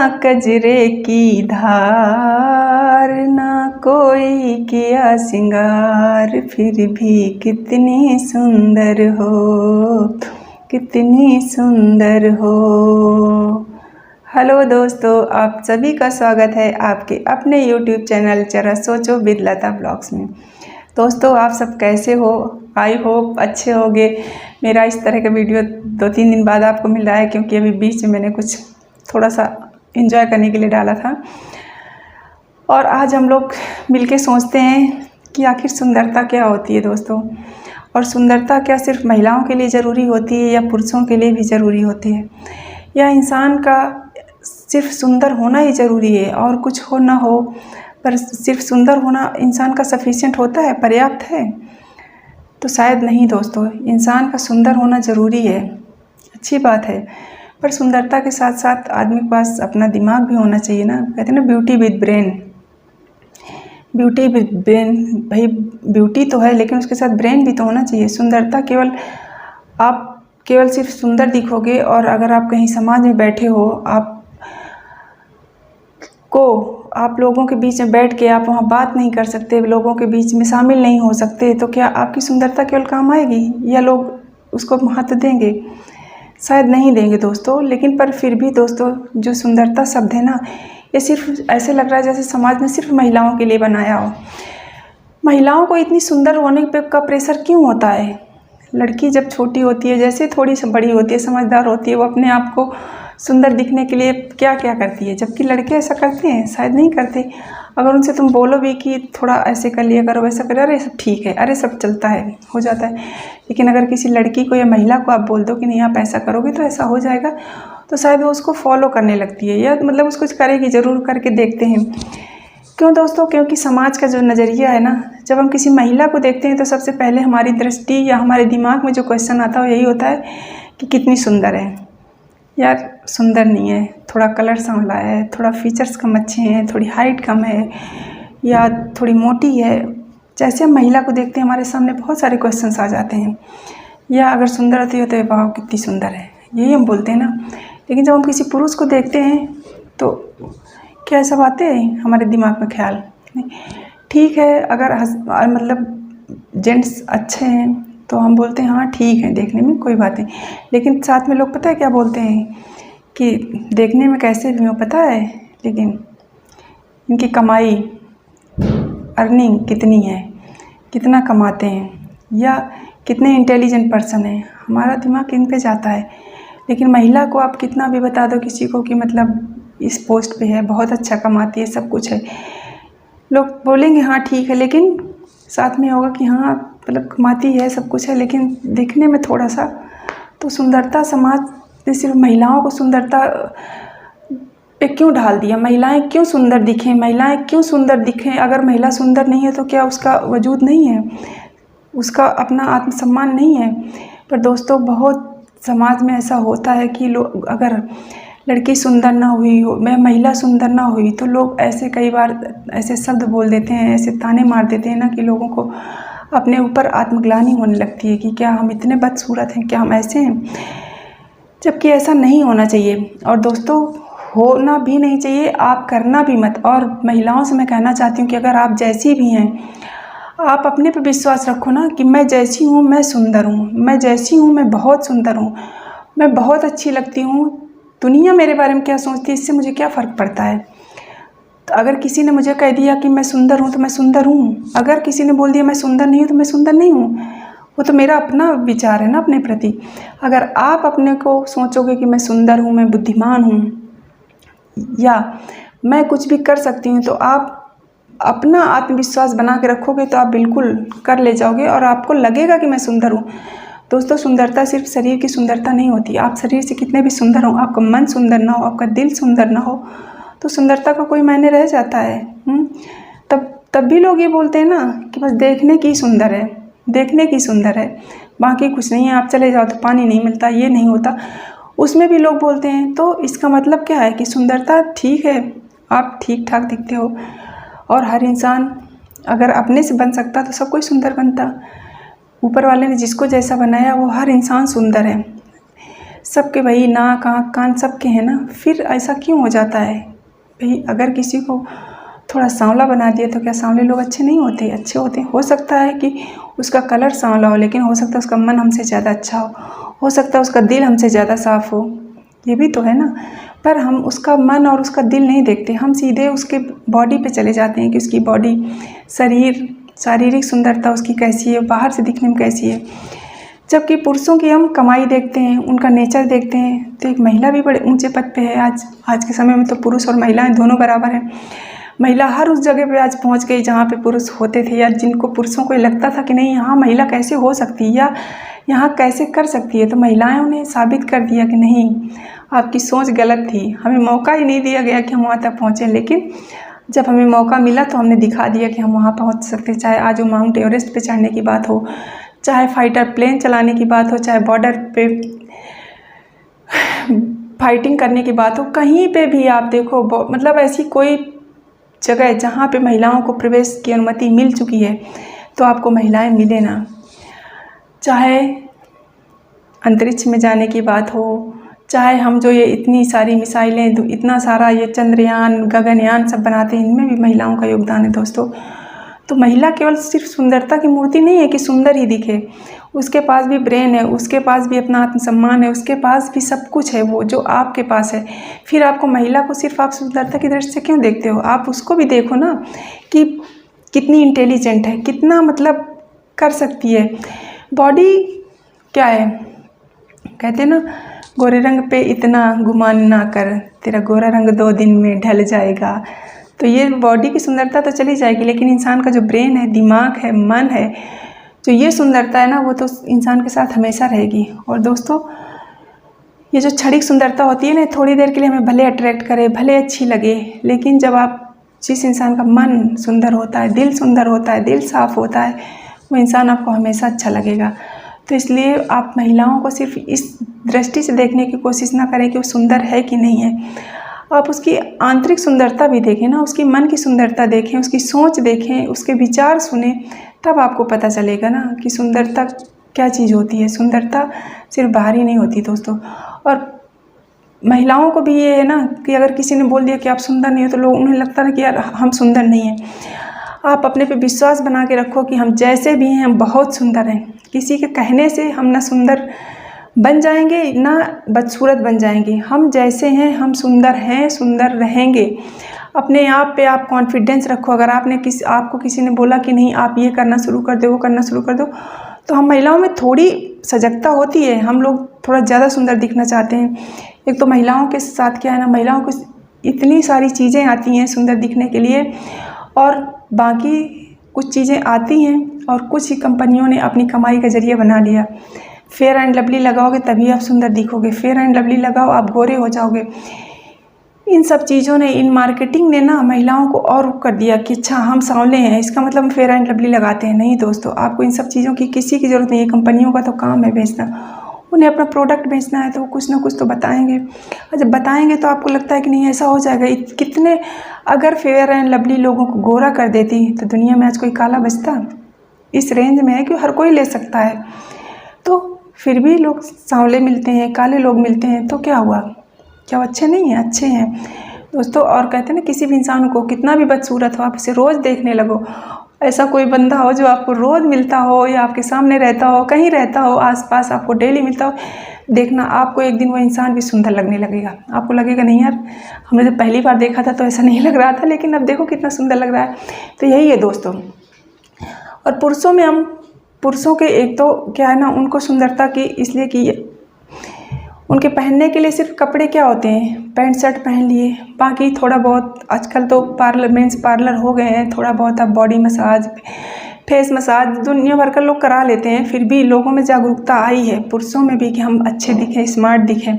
कजरे की धार, ना कोई किया सिंगार, फिर भी कितनी सुंदर हो, कितनी सुंदर हो। हेलो दोस्तों, आप सभी का स्वागत है आपके अपने YouTube चैनल जरा सोचो विद लता ब्लॉग्स में। दोस्तों, आप सब कैसे हो? आई होप अच्छे होंगे। मेरा इस तरह का वीडियो 2-3 दिन बाद आपको मिल रहा है, क्योंकि अभी बीच में मैंने कुछ थोड़ा सा एंजॉय करने के लिए डाला था। और आज हम लोग मिलके सोचते हैं कि आखिर सुंदरता क्या होती है दोस्तों, और सुंदरता क्या सिर्फ महिलाओं के लिए ज़रूरी होती है या पुरुषों के लिए भी ज़रूरी होती है, या इंसान का सिर्फ सुंदर होना ही ज़रूरी है और कुछ हो ना हो, पर सिर्फ सुंदर होना इंसान का सफिशिएंट होता है, पर्याप्त है? तो शायद नहीं दोस्तों, इंसान का सुंदर होना ज़रूरी है, अच्छी बात है, पर सुंदरता के साथ साथ आदमी के पास अपना दिमाग भी होना चाहिए ना। कहते हैं ना, beauty with brain. Beauty with brain, भाई ब्यूटी तो है लेकिन उसके साथ ब्रेन भी तो होना चाहिए। सुंदरता केवल आप केवल सिर्फ सुंदर दिखोगे, और अगर आप कहीं समाज में बैठे हो, आप लोगों के बीच में बैठ के आप वहाँ बात नहीं कर सकते, लोगों के बीच में शामिल नहीं हो सकते, तो क्या आपकी सुंदरता केवल काम आएगी या लोग उसको महत्व देंगे? शायद नहीं देंगे दोस्तों। लेकिन पर फिर भी दोस्तों, जो सुंदरता शब्द है ना, ये सिर्फ ऐसे लग रहा है जैसे समाज ने सिर्फ महिलाओं के लिए बनाया हो। महिलाओं को इतनी सुंदर होने का प्रेशर क्यों होता है? लड़की जब छोटी होती है, जैसे थोड़ी सी बड़ी होती है, समझदार होती है, वो अपने आप को सुंदर दिखने के लिए क्या क्या करती है, जबकि लड़के ऐसा करते हैं? शायद नहीं करते। अगर उनसे तुम बोलो भी कि थोड़ा ऐसे कर लिया करो, वैसा करो, अरे सब ठीक है, अरे सब चलता है, हो जाता है। लेकिन अगर किसी लड़की को या महिला को आप बोल दो कि नहीं आप ऐसा करोगे तो ऐसा हो जाएगा, तो शायद वो उसको फॉलो करने लगती है, या मतलब उसको करेगी, ज़रूर करके देखते हैं। क्यों दोस्तों? क्योंकि समाज का जो नज़रिया है ना, जब हम किसी महिला को देखते हैं तो सबसे पहले हमारी दृष्टि या हमारे दिमाग में जो क्वेश्चन आता है यही होता है कि कितनी सुंदर है। यार सुंदर नहीं है, थोड़ा कलर सांवला है, थोड़ा फीचर्स कम अच्छे हैं, थोड़ी हाइट कम है, या थोड़ी मोटी है। जैसे हम महिला को देखते हैं हमारे सामने बहुत सारे क्वेश्चंस आ जाते हैं। या अगर सुंदर होती है तो वाह कितनी सुंदर है, यही हम बोलते हैं ना। लेकिन जब हम किसी पुरुष को देखते हैं तो क्या ऐसा आते हैं हमारे दिमाग में ख्याल? नहीं। ठीक है, अगर मतलब जेंट्स अच्छे हैं तो हम बोलते हैं हाँ ठीक है, देखने में कोई बात नहीं। लेकिन साथ में लोग पता है क्या बोलते हैं कि देखने में कैसे भी हो पता है, लेकिन इनकी कमाई अर्निंग कितनी है, कितना कमाते हैं, या कितने इंटेलिजेंट पर्सन हैं। हमारा दिमाग इन पे जाता है। लेकिन महिला को आप कितना भी बता दो किसी को कि मतलब इस पोस्ट पे है, बहुत अच्छा कमाती है, सब कुछ है, लोग बोलेंगे हाँ ठीक है, लेकिन साथ में होगा कि हाँ मतलब कमाती है, सब कुछ है, लेकिन देखने में थोड़ा सा। तो सुंदरता, समाज ने सिर्फ महिलाओं को सुंदरता पे क्यों ढाल दिया? महिलाएं क्यों सुंदर दिखें, महिलाएं क्यों सुंदर दिखें? अगर महिला सुंदर नहीं है तो क्या उसका वजूद नहीं है, उसका अपना आत्मसम्मान नहीं है? पर दोस्तों, बहुत समाज में ऐसा होता है कि लोग, अगर लड़की सुंदर ना हुई हो, महिला सुंदर ना हुई, तो लोग ऐसे कई बार ऐसे शब्द बोल देते हैं, ऐसे ताने मार देते हैं ना कि लोगों को अपने ऊपर आत्मग्लानि होने लगती है कि क्या हम इतने बदसूरत हैं, क्या हम ऐसे हैं? जबकि ऐसा नहीं होना चाहिए। और दोस्तों, होना भी नहीं चाहिए, आप करना भी मत। और महिलाओं से मैं कहना चाहती हूँ कि अगर आप जैसी भी हैं, आप अपने पे विश्वास रखो ना कि मैं जैसी हूँ मैं सुंदर हूँ, मैं जैसी हूँ मैं बहुत सुंदर हूँ, मैं बहुत अच्छी लगती हूँ। दुनिया मेरे बारे में क्या सोचती है, इससे मुझे क्या फ़र्क पड़ता है? तो अगर किसी ने मुझे कह दिया कि मैं सुंदर हूँ तो मैं सुंदर हूँ, अगर किसी ने बोल दिया मैं सुंदर नहीं हूँ तो मैं सुंदर नहीं हूँ। वो तो मेरा अपना विचार है ना अपने प्रति। अगर आप अपने को सोचोगे कि मैं सुंदर हूँ, मैं बुद्धिमान हूँ, या मैं कुछ भी कर सकती हूँ, तो आप अपना आत्मविश्वास बना के रखोगे तो आप बिल्कुल कर ले जाओगे, और आपको लगेगा कि मैं सुंदर हूँ। दोस्तों, सुंदरता सिर्फ शरीर की सुंदरता नहीं होती। आप शरीर से कितने भी सुंदर हो, आपका मन सुंदर ना हो, आपका दिल सुंदर ना हो, तो सुंदरता का कोई मायने रह जाता है? तब भी लोग ये बोलते हैं ना कि बस देखने की सुंदर है, देखने की सुंदर है, बाकी कुछ नहीं है। आप चले जाओ तो पानी नहीं मिलता, ये नहीं होता, उसमें भी लोग बोलते हैं। तो इसका मतलब क्या है कि सुंदरता ठीक है, आप ठीक ठाक दिखते हो, और हर इंसान अगर अपने से बन सकता तो सब कोई सुंदर बनता। ऊपर वाले ने जिसको जैसा बनाया वो हर इंसान सुंदर है। सबके भाई नाक आँख कान सबके हैं ना, फिर ऐसा क्यों हो जाता है भाई? अगर किसी को थोड़ा सांवला बना दिया तो क्या सांवले लोग अच्छे नहीं होते? अच्छे होते हैं। हो सकता है कि उसका कलर सांवला हो, लेकिन हो सकता है उसका मन हमसे ज़्यादा अच्छा हो सकता है उसका दिल हमसे ज़्यादा साफ़ हो, ये भी तो है ना। पर हम उसका मन और उसका दिल नहीं देखते, हम सीधे उसके बॉडी पे चले जाते हैं कि उसकी बॉडी, शरीर, शारीरिक सुंदरता उसकी कैसी है, बाहर से दिखने में कैसी है। जबकि पुरुषों की हम कमाई देखते हैं, उनका नेचर देखते हैं। तो एक महिला भी बड़े ऊंचे पद पे है। आज के समय में तो पुरुष और महिलाएं दोनों बराबर हैं। महिला हर उस जगह पे आज पहुंच गई जहाँ पे पुरुष होते थे, या जिनको पुरुषों को लगता था कि नहीं यहाँ महिला कैसे हो सकती है या यहाँ कैसे कर सकती है, तो महिलाएं उन्हें साबित कर दिया कि नहीं, आपकी सोच गलत थी, हमें मौका ही नहीं दिया गया कि हम वहाँ तक पहुँचें। लेकिन जब हमें मौका मिला तो हमने दिखा दिया कि हम वहाँ पहुँच सकते। चाहे आज वो माउंट एवरेस्ट पे चढ़ने की बात हो, चाहे फाइटर प्लेन चलाने की बात हो, चाहे बॉर्डर पे फाइटिंग करने की बात हो, कहीं पे भी आप देखो, मतलब ऐसी कोई जगह जहाँ पे महिलाओं को प्रवेश की अनुमति मिल चुकी है तो आपको महिलाएं मिले ना। चाहे अंतरिक्ष में जाने की बात हो, चाहे हम जो ये इतनी सारी मिसाइलें, इतना सारा ये चंद्रयान, गगनयान सब बनाते हैं, इनमें भी महिलाओं का योगदान है दोस्तों। तो महिला केवल सिर्फ सुंदरता की मूर्ति नहीं है कि सुंदर ही दिखे, उसके पास भी ब्रेन है, उसके पास भी अपना आत्मसम्मान है, उसके पास भी सब कुछ है वो जो आपके पास है। फिर आपको महिला को सिर्फ आप सुंदरता की दृष्टि से क्यों देखते हो? आप उसको भी देखो ना कि कितनी इंटेलिजेंट है, कितना मतलब कर सकती है। बॉडी क्या है, कहते ना, गोरे रंग पे इतना गुमान ना कर, तेरा गोरा रंग 2 दिन में ढल जाएगा। तो ये बॉडी की सुंदरता तो चली जाएगी, लेकिन इंसान का जो ब्रेन है, दिमाग है, मन है, जो ये सुंदरता है ना, वो तो इंसान के साथ हमेशा रहेगी। और दोस्तों, ये जो क्षणिक सुंदरता होती है ना, थोड़ी देर के लिए हमें भले अट्रैक्ट करे, भले अच्छी लगे, लेकिन जब आप जिस इंसान का मन सुंदर होता है, दिल सुंदर होता है, दिल साफ होता है, वो इंसान आपको हमेशा अच्छा लगेगा। तो इसलिए आप महिलाओं को सिर्फ इस दृष्टि से देखने की कोशिश ना करें कि वो सुंदर है कि नहीं है। आप उसकी आंतरिक सुंदरता भी देखें ना, उसकी मन की सुंदरता देखें, उसकी सोच देखें, उसके विचार सुने, तब आपको पता चलेगा ना कि सुंदरता क्या चीज़ होती है। सुंदरता सिर्फ बाहरी नहीं होती दोस्तों। और महिलाओं को भी ये है ना कि अगर किसी ने बोल दिया कि आप सुंदर नहीं हो, तो लोग, उन्हें लगता है कि यार हम सुंदर नहीं हैं। आप अपने पे विश्वास बना के रखो कि हम जैसे भी हैं हम बहुत सुंदर हैं। किसी के कहने से हम ना सुंदर बन जाएंगे ना बदसूरत बन जाएंगे। हम जैसे हैं हम सुंदर हैं, सुंदर रहेंगे। अपने आप पे आप कॉन्फिडेंस रखो। अगर आपको किसी ने बोला कि नहीं आप ये करना शुरू कर दो, वो करना शुरू कर दो, तो हम महिलाओं में थोड़ी सजगता होती है, हम लोग थोड़ा ज़्यादा सुंदर दिखना चाहते हैं। एक तो महिलाओं के साथ क्या है ना, महिलाओं को इतनी सारी चीज़ें आती हैं सुंदर दिखने के लिए, और बाकी कुछ चीज़ें आती हैं और कुछ ही कंपनियों ने अपनी कमाई का जरिए बना लिया। फेयर एंड लवली लगाओगे तभी आप सुंदर दिखोगे, फेयर एंड लवली लगाओ आप गोरे हो जाओगे। इन सब चीज़ों ने, इन मार्केटिंग ने ना महिलाओं को और कर दिया कि अच्छा हम सांवले हैं, इसका मतलब हम फेयर एंड लवली लगाते हैं। नहीं दोस्तों, आपको इन सब चीज़ों की किसी की ज़रूरत नहीं है। कंपनियों का तो काम है बेचना, उन्हें अपना प्रोडक्ट बेचना है, तो वो कुछ ना कुछ तो बताएंगे। और जब बताएंगे तो आपको लगता है कि नहीं ऐसा हो जाएगा। कितने, अगर फेयर एंड लवली लोगों को गोरा कर देती तो दुनिया में आज कोई काला बचता? इस रेंज में है कि हर कोई ले सकता है, तो फिर भी लोग सांवले मिलते हैं, काले लोग मिलते हैं, तो क्या हुआ? क्या वो अच्छे नहीं हैं? अच्छे हैं दोस्तों। और कहते हैं ना, किसी भी इंसान को कितना भी बदसूरत हो, आप उसे रोज़ देखने लगो। ऐसा कोई बंदा हो जो आपको रोज़ मिलता हो, या आपके सामने रहता हो, कहीं रहता हो, आसपास आपको डेली मिलता हो, देखना आपको एक दिन वो इंसान भी सुंदर लगने लगेगा। आपको लगेगा नहीं यार, हमने जब पहली बार देखा था तो ऐसा नहीं लग रहा था, लेकिन अब देखो कितना सुंदर लग रहा है। तो यही है दोस्तों। और पुरुषों में, हम पुरुषों के एक तो क्या है ना, उनको सुंदरता की इसलिए कि उनके पहनने के लिए सिर्फ कपड़े क्या होते हैं, पैंट शर्ट पहन लिए, बाकी थोड़ा बहुत आजकल तो मेंस पार्लर हो गए हैं, थोड़ा बहुत अब बॉडी मसाज, फेस मसाज दुनिया भर का लोग करा लेते हैं। फिर भी लोगों में जागरूकता आई है, पुरुषों में भी, कि हम अच्छे दिखें, स्मार्ट दिखें।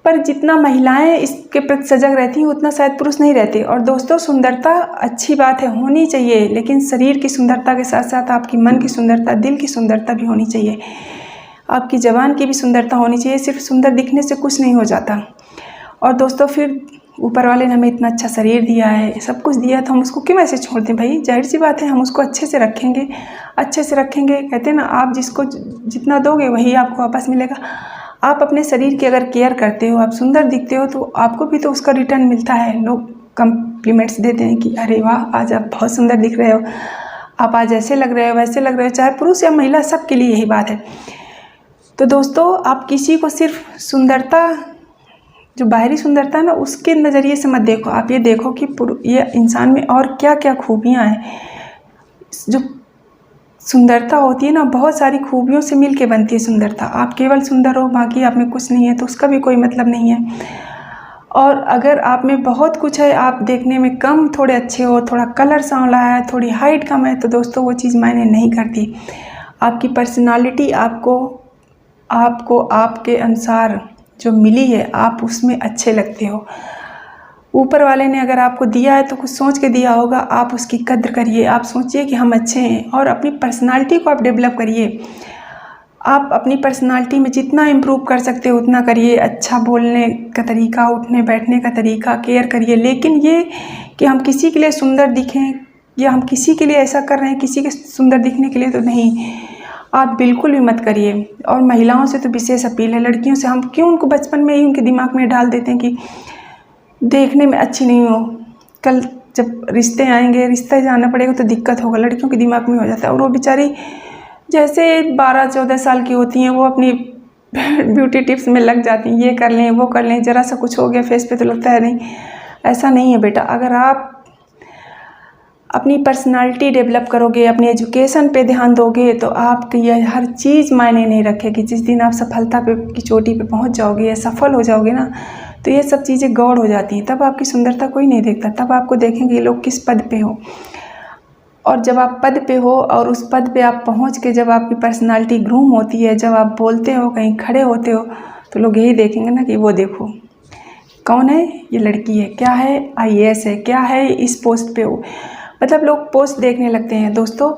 पर जितना महिलाएं इसके प्रति सजग रहती हैं उतना शायद पुरुष नहीं रहते। और दोस्तों, सुंदरता अच्छी बात है, होनी चाहिए, लेकिन शरीर की सुंदरता के साथ साथ आपकी मन की सुंदरता, दिल की सुंदरता भी होनी चाहिए, आपकी ज़बान की भी सुंदरता होनी चाहिए। सिर्फ सुंदर दिखने से कुछ नहीं हो जाता। और दोस्तों, फिर ऊपर वाले ने हमें इतना अच्छा शरीर दिया है, सब कुछ दिया, तो हम उसको क्यों ऐसे छोड़ दें भाई? जाहिर सी बात है, हम उसको अच्छे से रखेंगे, अच्छे से रखेंगे। कहते हैं ना, आप जिसको जितना दोगे वही आपको वापस मिलेगा। आप अपने शरीर की अगर केयर करते हो, आप सुंदर दिखते हो, तो आपको भी तो उसका रिटर्न मिलता है। लोग कम्प्लीमेंट्स देते हैं कि अरे वाह, आज आप बहुत सुंदर दिख रहे हो, आप आज ऐसे लग रहे हो, वैसे लग रहे हो। चाहे पुरुष या महिला, सबके लिए यही बात है। तो दोस्तों, आप किसी को सिर्फ सुंदरता, जो बाहरी सुंदरता है ना, उसके नज़रिए से मत देखो। आप ये देखो कि ये इंसान में और क्या क्या खूबियाँ हैं। जो सुंदरता होती है ना, बहुत सारी खूबियों से मिल के बनती है सुंदरता। आप केवल सुंदर हो, बाकी आप में कुछ नहीं है, तो उसका भी कोई मतलब नहीं है। और अगर आप में बहुत कुछ है, आप देखने में कम थोड़े अच्छे हो, थोड़ा कलर सांवला है, थोड़ी हाइट कम है, तो दोस्तों वो चीज़ मायने नहीं करती। आपकी पर्सनालिटी आपको आपके अनुसार जो मिली है, आप उसमें अच्छे लगते हो। ऊपर वाले ने अगर आपको दिया है तो कुछ सोच के दिया होगा, आप उसकी कद्र करिए। आप सोचिए कि हम अच्छे हैं, और अपनी पर्सनालिटी को आप डेवलप करिए। आप अपनी पर्सनालिटी में जितना इम्प्रूव कर सकते हो उतना करिए। अच्छा बोलने का तरीका, उठने बैठने का तरीका, केयर करिए। लेकिन ये कि हम किसी के लिए सुंदर दिखें, या हम किसी के लिए ऐसा कर रहे हैं किसी के सुंदर दिखने के लिए, तो नहीं, आप बिल्कुल भी मत करिए। और महिलाओं से तो विशेष अपील है, लड़कियों से हम क्यों उनको बचपन में ही उनके दिमाग में डाल देते हैं कि देखने में अच्छी नहीं हो, कल जब रिश्ते आएंगे, रिश्ता जाना पड़ेगा तो दिक्कत होगा। लड़कियों के दिमाग में हो जाता है। और वो बेचारी जैसे 12-14 साल की होती हैं, वो अपनी ब्यूटी टिप्स में लग जाती हैं, ये कर लें, वो कर लें, ज़रा सा कुछ हो गया फेस पे तो लगता है नहीं। ऐसा नहीं है बेटा। अगर आप अपनी पर्सनालिटी डेवलप करोगे, अपनी एजुकेशन पे ध्यान दोगे, तो आपकी यह हर चीज़ मायने नहीं रखेगी। जिस दिन आप सफलता पे की चोटी पे पहुंच जाओगे या सफल हो जाओगे ना, तो ये सब चीज़ें गौड़ हो जाती हैं। तब आपकी सुंदरता कोई नहीं देखता। तब आपको देखेंगे ये लोग किस पद पे हो। और जब आप पद पे हो और उस पद पे आप पहुंच के जब आपकी पर्सनालिटी ग्रूम होती है, जब आप बोलते हो, कहीं खड़े होते हो, तो लोग यही देखेंगे ना कि वो देखो कौन है, ये लड़की है, क्या है, IAS है, क्या है, इस पोस्ट पे हो। मतलब लोग पोस्ट देखने लगते हैं दोस्तों।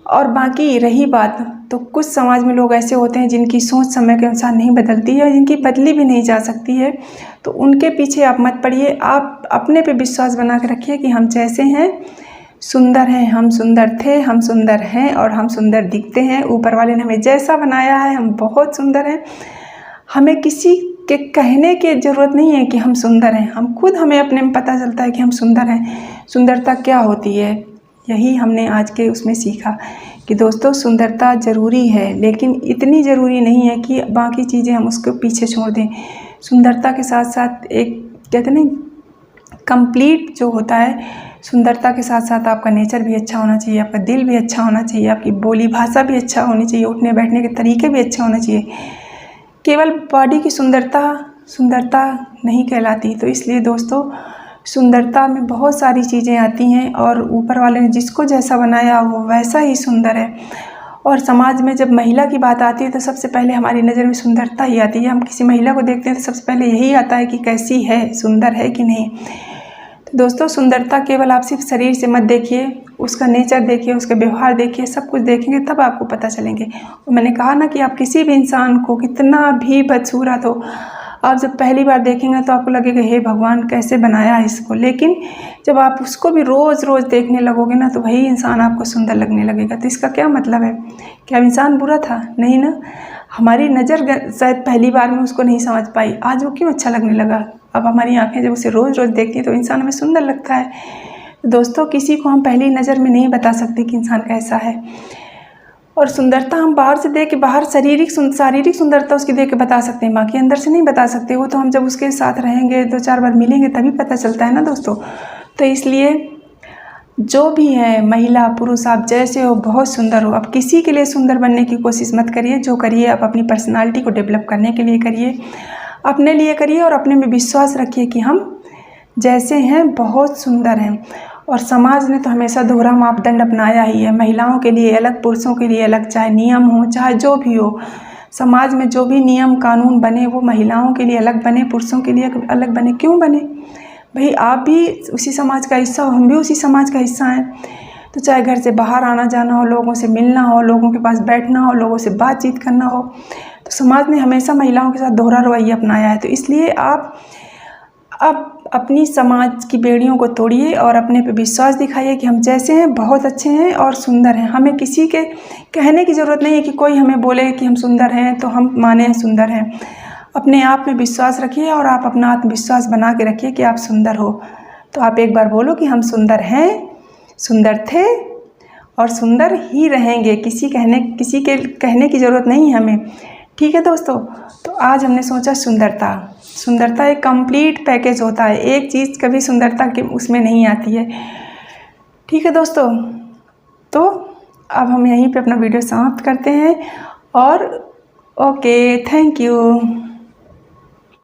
और बाकी रही बात, तो कुछ समाज में लोग ऐसे होते हैं जिनकी सोच समय के अनुसार नहीं बदलती है, जिनकी बदली भी नहीं जा सकती है। तो उनके पीछे आप मत पड़िए। आप अपने पे विश्वास बना के रखिए कि हम जैसे हैं सुंदर हैं, हम सुंदर थे, हम सुंदर हैं, और हम सुंदर दिखते हैं। ऊपर वाले ने हमें जैसा बनाया है, हम बहुत सुंदर हैं। हमें किसी के कहने की ज़रूरत नहीं है कि हम सुंदर हैं। हम खुद, हमें अपने में पता चलता है कि हम सुंदर हैं। सुंदरता क्या होती है, यही हमने आज के उसमें सीखा कि दोस्तों सुंदरता ज़रूरी है, लेकिन इतनी ज़रूरी नहीं है कि बाकी चीज़ें हम उसको पीछे छोड़ दें। सुंदरता के साथ साथ एक कहते नहीं, कंप्लीट जो होता है, सुंदरता के साथ साथ आपका नेचर भी अच्छा होना चाहिए, आपका दिल भी अच्छा होना चाहिए, आपकी बोली भाषा भी अच्छा होनी चाहिए, उठने बैठने के तरीके भी अच्छे होने चाहिए। केवल बॉडी की सुंदरता नहीं कहलाती। तो इसलिए दोस्तों, सुंदरता में बहुत सारी चीज़ें आती हैं, और ऊपर वाले ने जिसको जैसा बनाया वो वैसा ही सुंदर है। और समाज में जब महिला की बात आती है, तो सबसे पहले हमारी नज़र में सुंदरता ही आती है। हम किसी महिला को देखते हैं तो सबसे पहले यही आता है कि कैसी है, सुंदर है कि नहीं। तो दोस्तों, सुंदरता केवल आप सिर्फ शरीर से मत देखिए, उसका नेचर देखिए, उसके व्यवहार देखिए, सब कुछ देखेंगे तब आपको पता चलेंगे। और मैंने कहा ना कि आप किसी भी इंसान को कितना भी बदसूरत हो, आप जब पहली बार देखेंगे तो आपको लगेगा हे भगवान, कैसे बनाया है इसको। लेकिन जब आप उसको भी रोज़ रोज़ देखने लगोगे ना, तो वही इंसान आपको सुंदर लगने लगेगा। तो इसका क्या मतलब है, क्या इंसान बुरा था? नहीं ना। हमारी नज़र शायद पहली बार में उसको नहीं समझ पाई, आज वो क्यों अच्छा लगने लगा। अब हमारी आंखें जब उसे रोज़ रोज़ देखती हैं तो इंसान हमें सुंदर लगता है। दोस्तों, किसी को हम पहली नज़र में नहीं बता सकते कि इंसान कैसा है। और सुंदरता हम बाहर से देख के, बाहर शारीरिक सुंदरता उसकी देख के बता सकते हैं, बाकी अंदर से नहीं बता सकते। वो तो हम जब उसके साथ रहेंगे, 2-4 बार मिलेंगे, तभी पता चलता है ना दोस्तों। तो इसलिए जो भी है, महिला पुरुष, आप जैसे हो बहुत सुंदर हो। आप किसी के लिए सुंदर बनने की कोशिश मत करिए। जो करिए आप अपनी पर्सनालिटी को डेवलप करने के लिए करिए, अपने लिए करिए, और अपने में विश्वास रखिए कि हम जैसे हैं बहुत सुंदर हैं। और समाज ने तो हमेशा दोहरा मापदंड अपनाया ही है, महिलाओं के लिए अलग, पुरुषों के लिए अलग। चाहे नियम हो, चाहे जो भी हो, समाज में जो भी नियम कानून बने, वो महिलाओं के लिए अलग बने, पुरुषों के लिए अलग बने। क्यों बने भाई? आप भी उसी समाज का हिस्सा हो, हम भी उसी समाज का हिस्सा हैं। तो चाहे घर से बाहर आना जाना हो, लोगों से मिलना हो, लोगों के पास बैठना हो, लोगों से बातचीत करना हो, तो समाज ने हमेशा महिलाओं के साथ दोहरा रवैया अपनाया है। तो इसलिए अब अपनी समाज की बेड़ियों को तोड़िए और अपने पे विश्वास दिखाइए कि हम जैसे हैं बहुत अच्छे हैं और सुंदर हैं। हमें किसी के कहने की ज़रूरत नहीं है कि कोई हमें बोले कि हम सुंदर हैं तो हम माने सुंदर हैं। अपने आप में विश्वास रखिए और आप अपना आत्मविश्वास बना के रखिए कि आप सुंदर हो। तो आप एक बार बोलो कि हम सुंदर हैं, सुंदर थे और सुंदर ही रहेंगे। किसी के कहने की ज़रूरत नहीं है हमें। ठीक है दोस्तों, तो आज हमने सोचा सुंदरता एक कंप्लीट पैकेज होता है। एक चीज़ कभी सुंदरता के उसमें नहीं आती है। ठीक है दोस्तों, तो अब हम यहीं पे अपना वीडियो समाप्त करते हैं और ओके, थैंक यू।